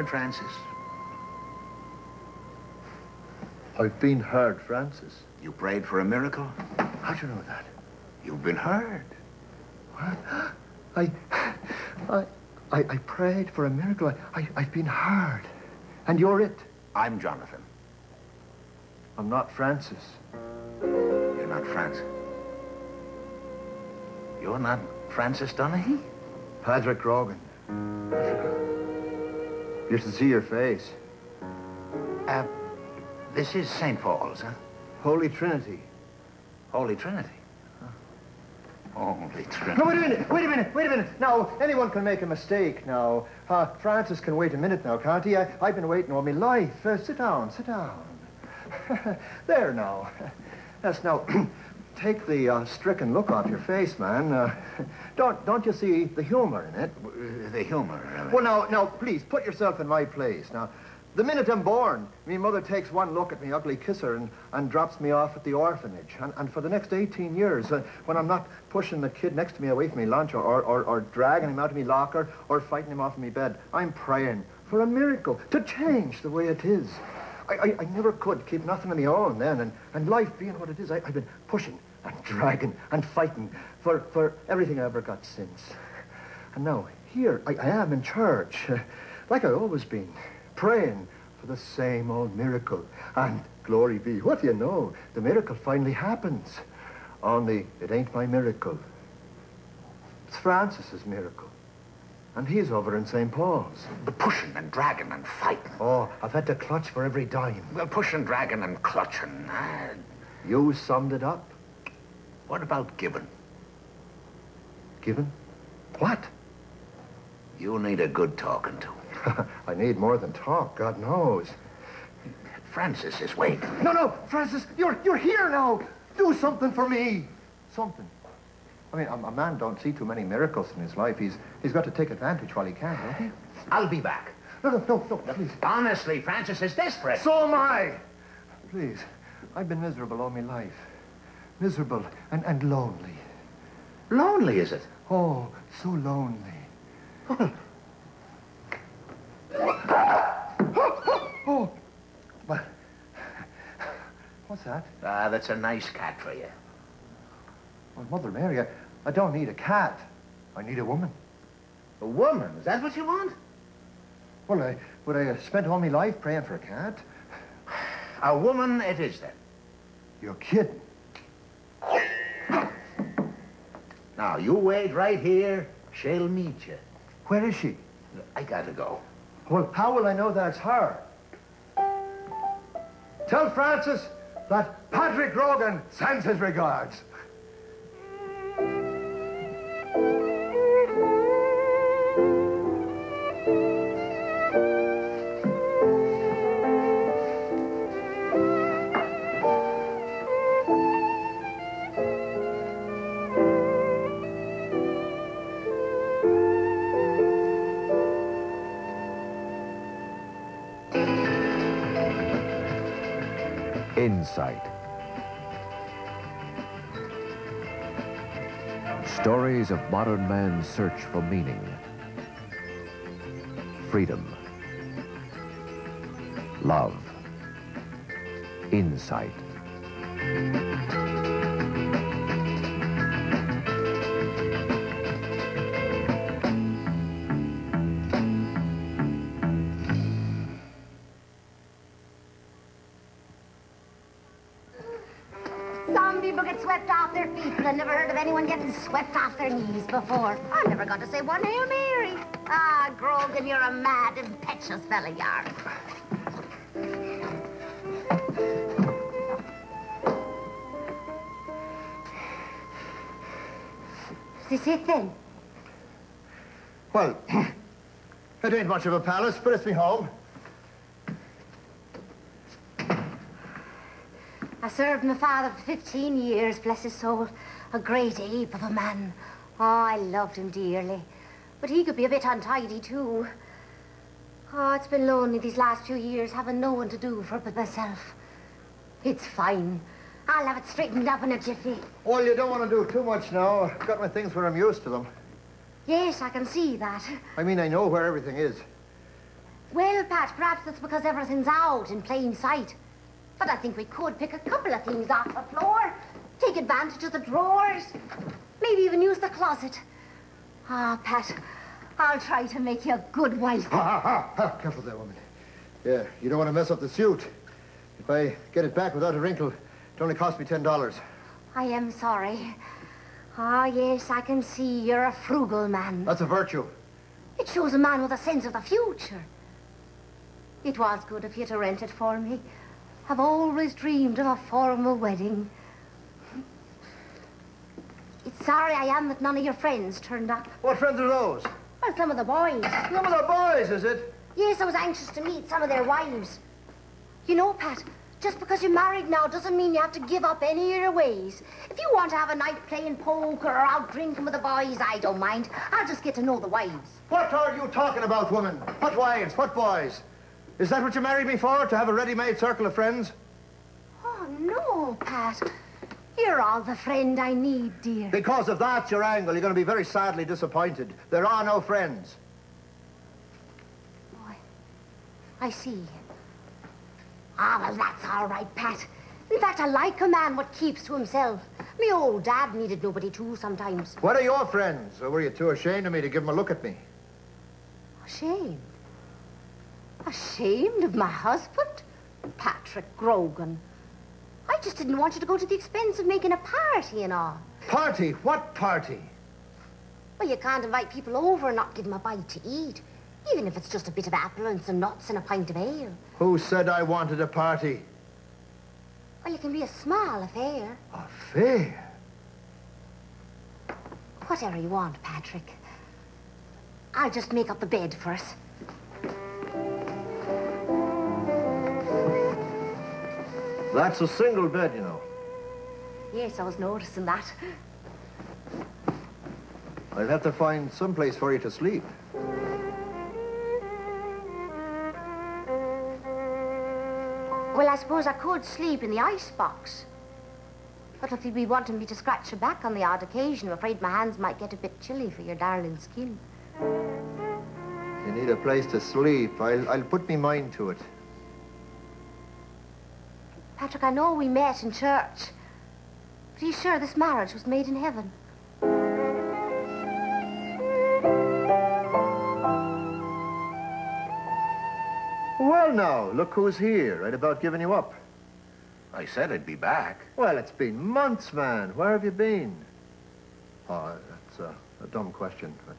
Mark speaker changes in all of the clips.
Speaker 1: heard, Francis?
Speaker 2: I've been heard, Francis.
Speaker 1: You prayed for a miracle?
Speaker 2: How'd you know that?
Speaker 1: You've been heard.
Speaker 2: What? I prayed for a miracle. I've been heard. And you're it.
Speaker 1: I'm Jonathan.
Speaker 2: I'm not Francis.
Speaker 1: You're not Francis. You're not Francis Donaghy?
Speaker 2: Patrick Grogan. Used to see your face.
Speaker 1: This is St. Paul's, huh?
Speaker 2: Holy Trinity.
Speaker 1: Holy Trinity? Huh. Holy Trinity.
Speaker 2: No, wait a minute. Now, anyone can make a mistake now. Francis can wait a minute now, can't he? I've been waiting all my life. Sit down. There now. Yes, now, take the stricken look off your face, man. Don't you see the humor in it?
Speaker 1: The humor?
Speaker 2: Well, now, please, put yourself in my place. Now, the minute I'm born, me mother takes one look at me ugly kisser and drops me off at the orphanage. And for the next 18 years, when I'm not pushing the kid next to me away from me lunch or dragging him out of me locker or fighting him off of me bed, I'm praying for a miracle to change the way it is. I never could keep nothing of my own then, and life being what it is, I've been pushing and dragging and fighting for everything I ever got since. And now, here, I am in church, like I've always been, praying for the same old miracle. And glory be, what do you know? The miracle finally happens. Only it ain't my miracle. It's Francis's miracle. And he's over in St. Paul's.
Speaker 1: The pushing and dragging and fighting.
Speaker 2: Oh, I've had to clutch for every dime.
Speaker 1: Well, pushing, dragging and clutching.
Speaker 2: You summed it up.
Speaker 1: What about giving?
Speaker 2: Giving? What?
Speaker 1: You need a good talking to.
Speaker 2: I need more than talk, God knows.
Speaker 1: Francis is waiting.
Speaker 2: No, Francis, you're here now. Do something for me. Something. I mean, a man don't see too many miracles in his life. He's got to take advantage while he can, don't he?
Speaker 1: I'll be back.
Speaker 2: No, please.
Speaker 1: Honestly, Francis is desperate.
Speaker 2: So am I. Please, I've been miserable all my life. Miserable and lonely.
Speaker 1: Lonely, is it?
Speaker 2: Oh, so lonely. Oh, but what's that?
Speaker 1: That's a nice cat for you.
Speaker 2: Well, Mother Mary, I don't need a cat. I need a woman.
Speaker 1: A woman? Is that what you want?
Speaker 2: Well, would I have spent all my life praying for a cat?
Speaker 1: A woman it is, then.
Speaker 2: You're kidding.
Speaker 1: Now, you wait right here. She'll meet you.
Speaker 2: Where is she?
Speaker 1: I gotta go.
Speaker 2: Well, how will I know that's her? Tell Francis that Patrick Grogan sends his regards.
Speaker 3: Insight. Stories of modern man's search for meaning, freedom, love, insight.
Speaker 4: Some people get swept off their feet, but I never heard of anyone getting swept off their knees before. I never got to say one Hail Mary. Ah, Grogan, you're a mad, impetuous fella, you are. Is this it, then?
Speaker 2: Well, it ain't much of a palace, but it's me home.
Speaker 4: I served my father for 15 years, bless his soul. A great ape of a man. Oh, I loved him dearly. But he could be a bit untidy, too. Oh, it's been lonely these last few years, having no one to do for it but myself. It's fine. I'll have it straightened up in a jiffy.
Speaker 2: Well, you don't want to do too much now. I've got my things where I'm used to them.
Speaker 4: Yes, I can see that.
Speaker 2: I mean, I know where everything is.
Speaker 4: Well, Pat, perhaps it's because everything's out in plain sight. But I think we could pick a couple of things off the floor, take advantage of the drawers, maybe even use the closet. Ah, Pat, I'll try to make you a good wife.
Speaker 2: Careful there, woman. Yeah, you don't want to mess up the suit. If I get it back without a wrinkle, it only cost me $10.
Speaker 4: I am sorry. Ah, yes, I can see you're a frugal man.
Speaker 2: That's a virtue.
Speaker 4: It shows a man with a sense of the future. It was good of you to rent it for me. I've always dreamed of a formal wedding. It's sorry I am that none of your friends turned up.
Speaker 2: What friends are those?
Speaker 4: Well, some of the boys.
Speaker 2: Some of the boys, is it?
Speaker 4: Yes, I was anxious to meet some of their wives. You know, Pat, just because you're married now doesn't mean you have to give up any of your ways. If you want to have a night playing poker or out drinking with the boys, I don't mind. I'll just get to know the wives.
Speaker 2: What are you talking about, woman? What wives? What boys? Is that what you married me for, to have a ready-made circle of friends?
Speaker 4: Oh, no, Pat. You're all the friend I need, dear.
Speaker 2: Because of that, your angle, you're going to be very sadly disappointed. There are no friends.
Speaker 4: Oh, I see. Ah, well, that's all right, Pat. In fact, I like a man what keeps to himself. Me old dad needed nobody too sometimes.
Speaker 2: What are your friends? Or were you too ashamed of me to give them a look at me?
Speaker 4: Ashamed? Ashamed of my husband? Patrick Grogan. I just didn't want you to go to the expense of making a party and all.
Speaker 2: Party? What party?
Speaker 4: Well, you can't invite people over and not give them a bite to eat. Even if it's just a bit of apple and some nuts and a pint of ale.
Speaker 2: Who said I wanted a party?
Speaker 4: Well, it can be a small affair.
Speaker 2: Affair?
Speaker 4: Whatever you want, Patrick. I'll just make up the bed for us.
Speaker 2: That's a single bed, you know.
Speaker 4: Yes, I was noticing that.
Speaker 2: I'll have to find some place for you to sleep.
Speaker 4: Well, I suppose I could sleep in the icebox. But if you'd be wanting me to scratch your back on the odd occasion, I'm afraid my hands might get a bit chilly for your darling skin.
Speaker 2: You need a place to sleep. I'll put me mind to it.
Speaker 4: Patrick, I know we met in church. But are you sure this marriage was made in heaven?
Speaker 2: Well, now, look who's here, right about giving you up.
Speaker 1: I said I'd be back.
Speaker 2: Well, it's been months, man. Where have you been? Oh, that's a dumb question, but,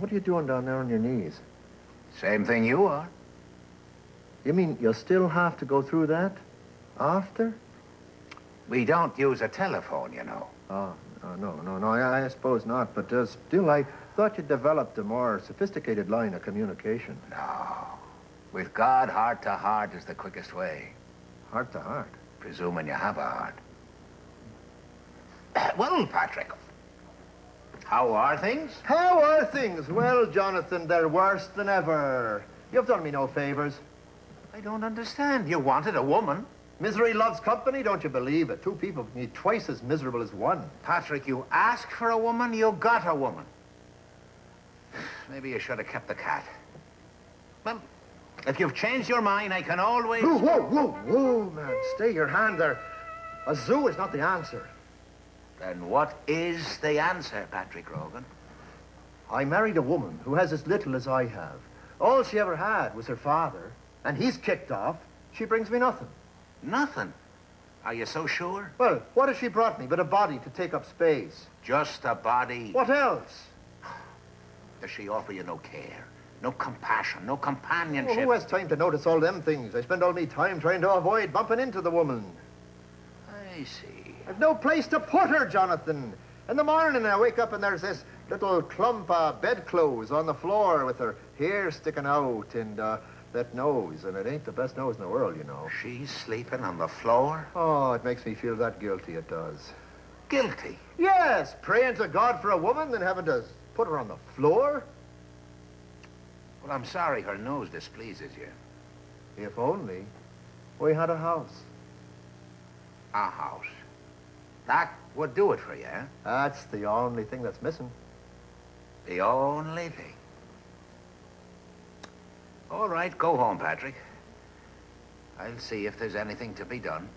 Speaker 2: what are you doing down there on your knees?
Speaker 1: Same thing you are.
Speaker 2: You mean you'll still have to go through that? After?
Speaker 1: We don't use a telephone, you know.
Speaker 2: Oh, no, I suppose not, but still, I thought you developed a more sophisticated line of communication.
Speaker 1: No. With God, heart to heart is the quickest way.
Speaker 2: Heart to heart?
Speaker 1: Presuming you have a heart. Well, Patrick, how are things?
Speaker 2: How are things? Well, Jonathan, they're worse than ever. You've done me no favors.
Speaker 1: I don't understand. You wanted a woman.
Speaker 2: Misery loves company, don't you believe it? Two people can be twice as miserable as one.
Speaker 1: Patrick, you asked for a woman, you got a woman. Maybe you should have kept the cat. Well, if you've changed your mind, I can always...
Speaker 2: Whoa, man. Stay your hand there. A zoo is not the answer.
Speaker 1: Then what is the answer, Patrick Rogan?
Speaker 2: I married a woman who has as little as I have. All she ever had was her father, and he's kicked off. She brings me nothing.
Speaker 1: Nothing? Are you so sure?
Speaker 2: Well, what has she brought me but a body to take up space?
Speaker 1: Just a body.
Speaker 2: What else?
Speaker 1: Does she offer you no care, no compassion, no companionship?
Speaker 2: Well, who has time to notice all them things? I spend all me time trying to avoid bumping into the woman.
Speaker 1: I see.
Speaker 2: I've no place to put her, Jonathan. In the morning I wake up and there's this little clump of bedclothes on the floor with her hair sticking out and that nose, and it ain't the best nose in the world, you know.
Speaker 1: She's sleeping on the floor?
Speaker 2: Oh, it makes me feel that guilty, it does.
Speaker 1: Guilty?
Speaker 2: Yes, praying to God for a woman, then having to put her on the floor?
Speaker 1: Well, I'm sorry her nose displeases you.
Speaker 2: If only we had a house.
Speaker 1: A house? That would do it for you, eh?
Speaker 2: That's the only thing that's missing.
Speaker 1: The only thing. All right, go home, Patrick. I'll see if there's anything to be done.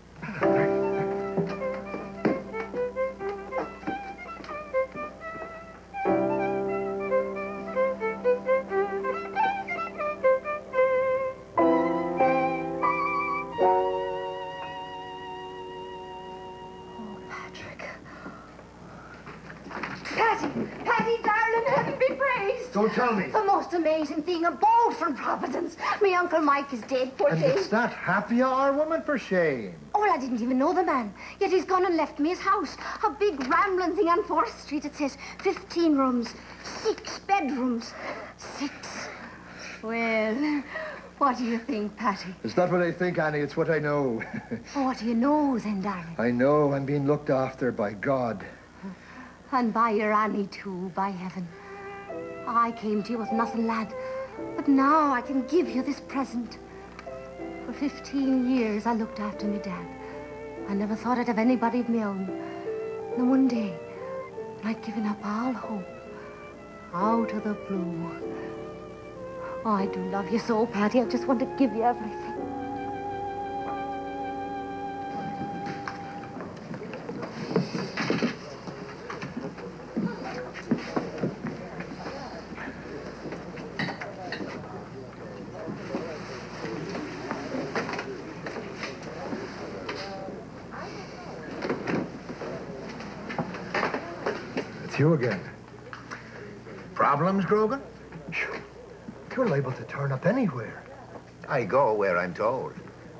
Speaker 4: Patty, darling, heaven be praised.
Speaker 2: Don't tell me.
Speaker 4: The most amazing thing, a bolt from Providence. My Uncle Mike is dead, poor
Speaker 2: And
Speaker 4: thing.
Speaker 2: it's that happy you are, woman, for shame.
Speaker 4: Oh, well, I didn't even know the man. Yet he's gone and left me his house. A big rambling thing on 4th Street. It says 15 rooms, 6 bedrooms. 6. Well, what do you think, Patty?
Speaker 2: It's not what I think, Annie. It's what I know.
Speaker 4: Oh, what do you know, then, darling?
Speaker 2: I know I'm being looked after by God.
Speaker 4: And by your Annie, too, by heaven. I came to you with nothing, lad. But now I can give you this present. For 15 years, I looked after my dad. I never thought I'd have anybody of my own. And one day, when I'd given up all hope, out of the blue. Oh, I do love you so, Patty. I just want to give you everything.
Speaker 2: It's you again.
Speaker 1: Problems, Grogan?
Speaker 2: You're liable to turn up anywhere.
Speaker 1: I go where I'm told.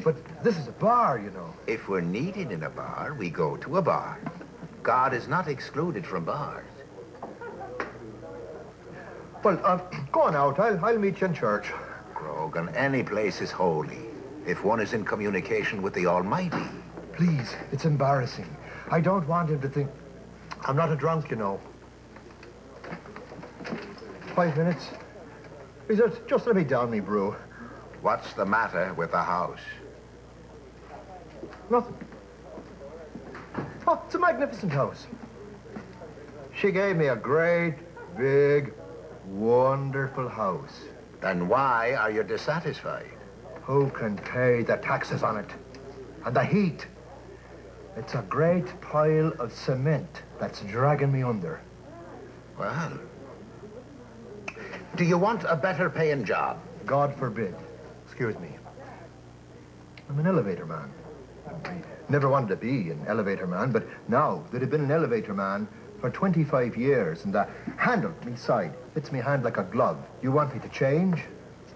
Speaker 2: But this is a bar, you know.
Speaker 1: If we're needed in a bar, we go to a bar. God is not excluded from bars.
Speaker 2: Well, go on out. I'll meet you in church.
Speaker 1: Grogan, any place is holy if one is in communication with the Almighty.
Speaker 2: Please, it's embarrassing. I don't want him to think... I'm not a drunk, you know. 5 minutes. Is it? Just let me down me brew.
Speaker 1: What's the matter with the house?
Speaker 2: Nothing. Oh, it's a magnificent house. She gave me a great, big, wonderful house.
Speaker 1: Then why are you dissatisfied?
Speaker 2: Who can pay the taxes on it? And the heat? It's a great pile of cement that's dragging me under.
Speaker 1: Well, do you want a better paying job?
Speaker 2: God forbid. Excuse me. I'm an elevator man. I never wanted to be an elevator man, but now that I've been an elevator man for 25 years and the handle on my side fits my hand like a glove, you want me to change?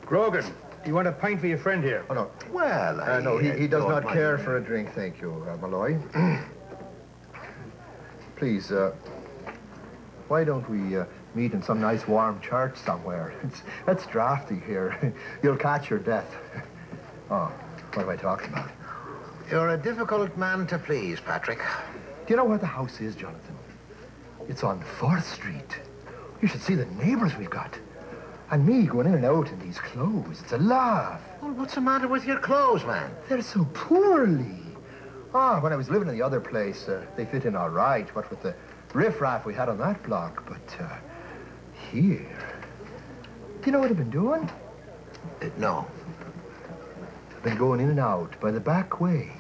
Speaker 5: Grogan, you want a pint for your friend here?
Speaker 2: Oh, no.
Speaker 1: Well,
Speaker 2: No, he does
Speaker 1: don't
Speaker 2: not
Speaker 1: mind
Speaker 2: care
Speaker 1: me.
Speaker 2: for a drink, thank you, Malloy. Please, why don't we meet in some nice warm church somewhere? It's drafty here. You'll catch your death. Oh, what am I talking about?
Speaker 1: You're a difficult man to please, Patrick.
Speaker 2: Do you know where the house is, Jonathan? It's on 4th Street. You should see the neighbors we've got. And me going in and out in these clothes. It's a laugh.
Speaker 1: Well, what's the matter with your clothes, man?
Speaker 2: They're so poorly. Ah, when I was living in the other place, they fit in all right. What with the riffraff we had on that block. But here... Do you know what I've been doing?
Speaker 1: No.
Speaker 2: I've been going in and out by the back way.